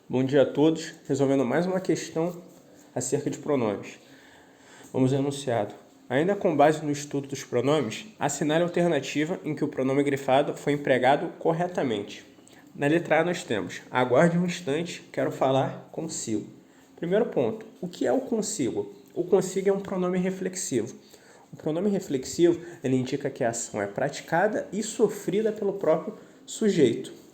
Bom dia a todos, resolvendo mais uma questão acerca de pronomes. Vamos ao enunciado. Ainda com base no estudo dos pronomes, assinale a alternativa em que o pronome grifado foi empregado corretamente. Na letra A nós temos: aguarde um instante, quero falar consigo. Primeiro ponto, o que é o consigo? O consigo é um pronome reflexivo. O pronome reflexivo, ele indica que a ação é praticada e sofrida pelo próprio sujeito.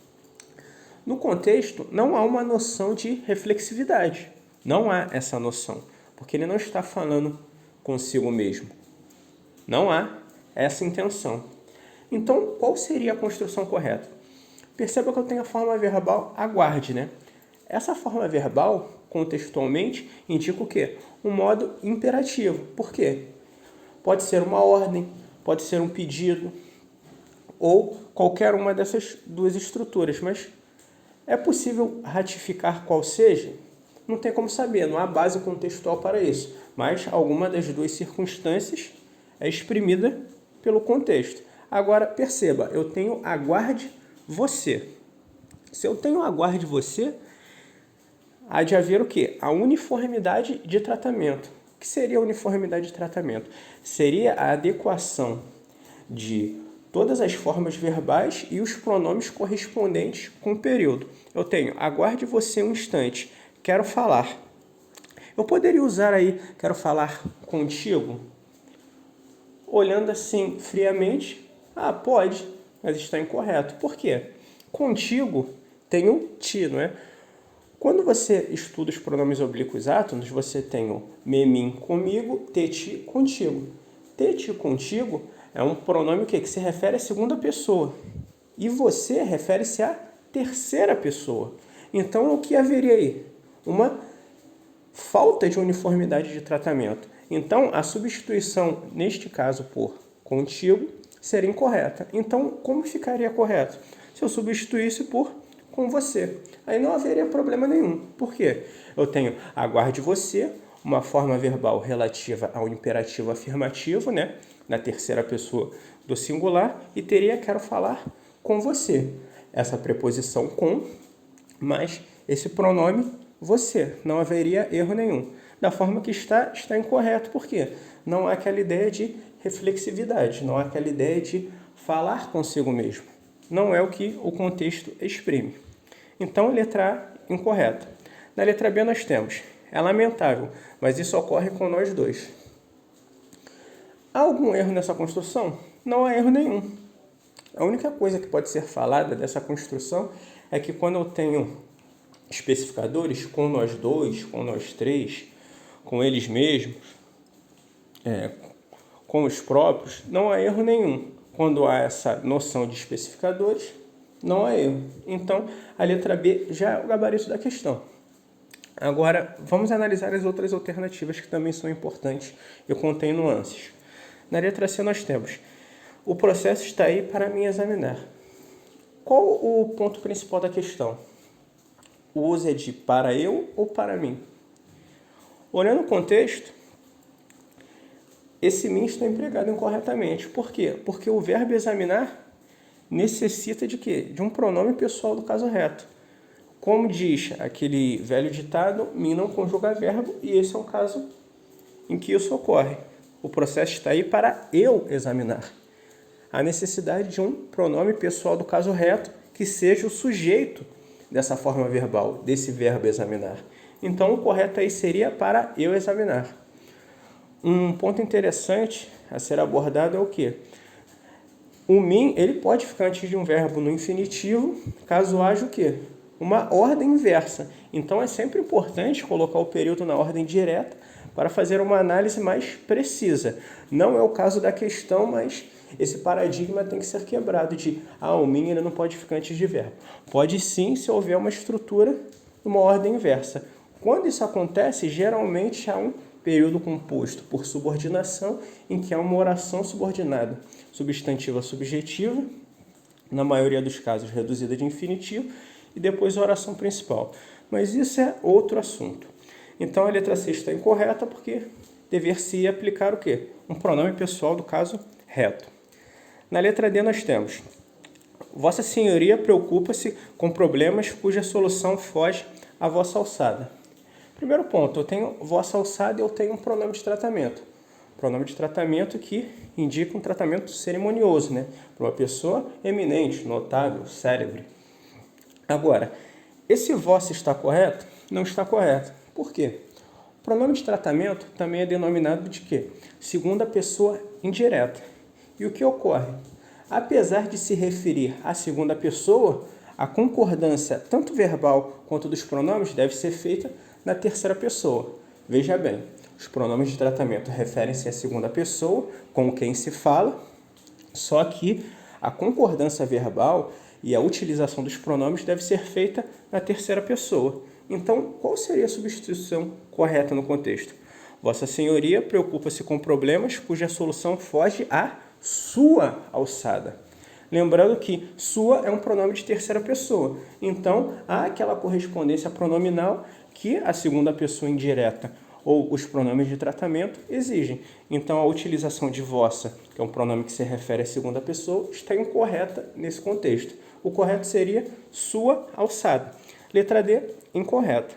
No contexto, não há uma noção de reflexividade. Não há essa noção, porque ele não está falando consigo mesmo. Não há essa intenção. Então, qual seria a construção correta? Perceba que eu tenho a forma verbal aguarde, né? Essa forma verbal, contextualmente, indica o quê? Um modo imperativo. Por quê? Pode ser uma ordem, pode ser um pedido, ou qualquer uma dessas duas estruturas, mas é possível ratificar qual seja? Não tem como saber, não há base contextual para isso, mas alguma das duas circunstâncias é exprimida pelo contexto. Agora, perceba, eu tenho aguarde você. Se eu tenho aguarde você, há de haver o quê? A uniformidade de tratamento. O que seria a uniformidade de tratamento? Seria a adequação de todas as formas verbais e os pronomes correspondentes com o período. Eu tenho aguarde você um instante, quero falar. Eu poderia usar aí quero falar contigo? Olhando assim friamente, pode, mas está incorreto. Por quê? Contigo tem o ti, não é? Quando você estuda os pronomes oblíquos átonos, você tem o me, mim, comigo, te, ti, contigo. Te, ti, contigo é um pronome que se refere à segunda pessoa. E você refere-se à terceira pessoa. Então, o que haveria aí? Uma falta de uniformidade de tratamento. Então, a substituição, neste caso, por contigo, seria incorreta. Então, como ficaria correto? Se eu substituísse por com você. Aí não haveria problema nenhum. Por quê? Eu tenho aguarde você, uma forma verbal relativa ao imperativo afirmativo, né? Na terceira pessoa do singular, e teria quero falar com você. Essa preposição com, mais esse pronome você. Não haveria erro nenhum. Da forma que está incorreto. Por quê? Não há aquela ideia de reflexividade, não há aquela ideia de falar consigo mesmo. Não é o que o contexto exprime. Então, letra A, incorreta. Na letra B nós temos, é lamentável, mas isso ocorre com nós dois. Há algum erro nessa construção? Não há erro nenhum. A única coisa que pode ser falada dessa construção é que quando eu tenho especificadores com nós dois, com nós três, com eles mesmos, com os próprios, não há erro nenhum. Quando há essa noção de especificadores, não há erro. Então, a letra B já é o gabarito da questão. Agora, vamos analisar as outras alternativas que também são importantes e contêm nuances. Na letra C nós temos, o processo está aí para me examinar. Qual o ponto principal da questão? O uso é de para eu ou para mim? Olhando o contexto, esse mim está empregado incorretamente. Por quê? Porque o verbo examinar necessita de quê? De um pronome pessoal do caso reto. Como diz aquele velho ditado, mim não conjuga verbo, e esse é um caso em que isso ocorre. O processo está aí para eu examinar. Há necessidade de um pronome pessoal do caso reto que seja o sujeito dessa forma verbal, desse verbo examinar. Então, o correto aí seria para eu examinar. Um ponto interessante a ser abordado é o quê? O mim, ele pode ficar antes de um verbo no infinitivo, caso haja o quê? Uma ordem inversa. Então, é sempre importante colocar o período na ordem direta para fazer uma análise mais precisa. Não é o caso da questão, mas esse paradigma tem que ser quebrado de o mim ele não pode ficar antes de verbo. Pode sim, se houver uma estrutura, uma ordem inversa. Quando isso acontece, geralmente há um período composto por subordinação, em que há uma oração subordinada, substantiva subjetiva, na maioria dos casos reduzida de infinitivo, e depois a oração principal. Mas isso é outro assunto. Então a letra C está incorreta porque dever-se aplicar o quê? Um pronome pessoal do caso reto. Na letra D nós temos, Vossa Senhoria preocupa-se com problemas cuja solução foge a vossa alçada. Primeiro ponto, eu tenho vossa alçada e eu tenho um pronome de tratamento. Pronome de tratamento que indica um tratamento cerimonioso, né? Para uma pessoa eminente, notável, célebre. Agora, esse vossa está correto? Não está correto. Por quê? O pronome de tratamento também é denominado de quê? Segunda pessoa indireta. E o que ocorre? Apesar de se referir à segunda pessoa, a concordância tanto verbal quanto dos pronomes deve ser feita na terceira pessoa. Veja bem, os pronomes de tratamento referem-se à segunda pessoa, com quem se fala, só que a concordância verbal e a utilização dos pronomes deve ser feita na terceira pessoa. Então, qual seria a substituição correta no contexto? Vossa Senhoria preocupa-se com problemas cuja solução foge à sua alçada. Lembrando que sua é um pronome de terceira pessoa. Então, há aquela correspondência pronominal que a segunda pessoa indireta ou os pronomes de tratamento exigem. Então, a utilização de vossa, que é um pronome que se refere à segunda pessoa, está incorreta nesse contexto. O correto seria sua alçada. Letra D, incorreta.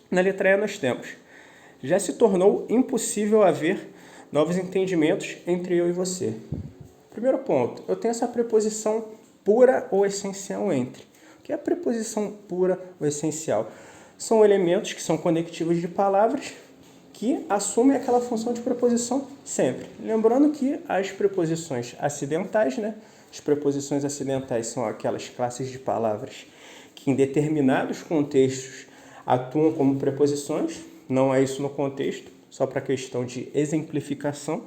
Na letra E nós temos: já se tornou impossível haver novos entendimentos entre eu e você. Primeiro ponto, eu tenho essa preposição pura ou essencial entre. O que é a preposição pura ou essencial? São elementos que são conectivos de palavras que assumem aquela função de preposição sempre. Lembrando que as preposições acidentais, né? As preposições acidentais são aquelas classes de palavras que em determinados contextos atuam como preposições. Não é isso no contexto, só para questão de exemplificação.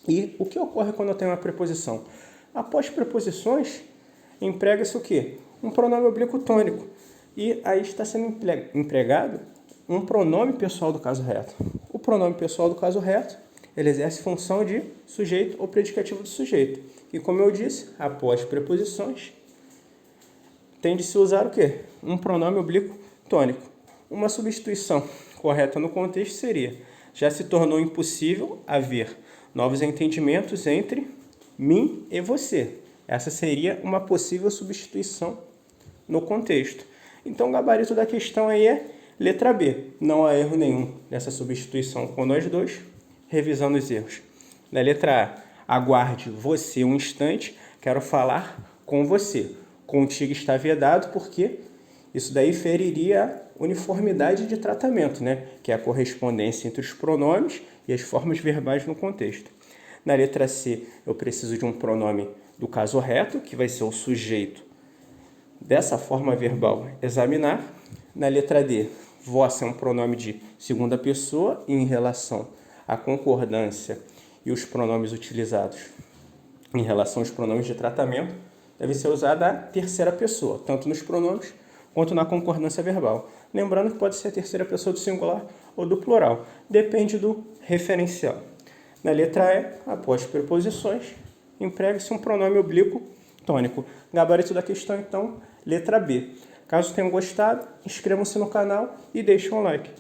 E o que ocorre quando eu tenho uma preposição? Após preposições, emprega-se o quê? Um pronome oblíquo tônico. E aí está sendo empregado um pronome pessoal do caso reto. O pronome pessoal do caso reto, ele exerce função de sujeito ou predicativo do sujeito. E como eu disse, após preposições, tem de se usar o quê? Um pronome oblíquo tônico. Uma substituição correta no contexto seria: já se tornou impossível haver novos entendimentos entre mim e você. Essa seria uma possível substituição no contexto. Então, o gabarito da questão aí é letra B. Não há erro nenhum nessa substituição com nós dois. Revisando os erros. Na letra A, aguarde você um instante, quero falar com você. Contigo está vedado porque isso daí feriria a uniformidade de tratamento, né? Que é a correspondência entre os pronomes e as formas verbais no contexto. Na letra C, eu preciso de um pronome do caso reto, que vai ser o sujeito dessa forma verbal examinar. Na letra D, vossa é um pronome de segunda pessoa em relação à concordância e os pronomes utilizados em relação aos pronomes de tratamento deve ser usada a terceira pessoa, tanto nos pronomes quanto na concordância verbal. Lembrando que pode ser a terceira pessoa do singular ou do plural, depende do referencial. Na letra E, após preposições, emprega-se um pronome oblíquo tônico. Gabarito da questão, então, letra B. Caso tenham gostado, inscrevam-se no canal e deixem um like.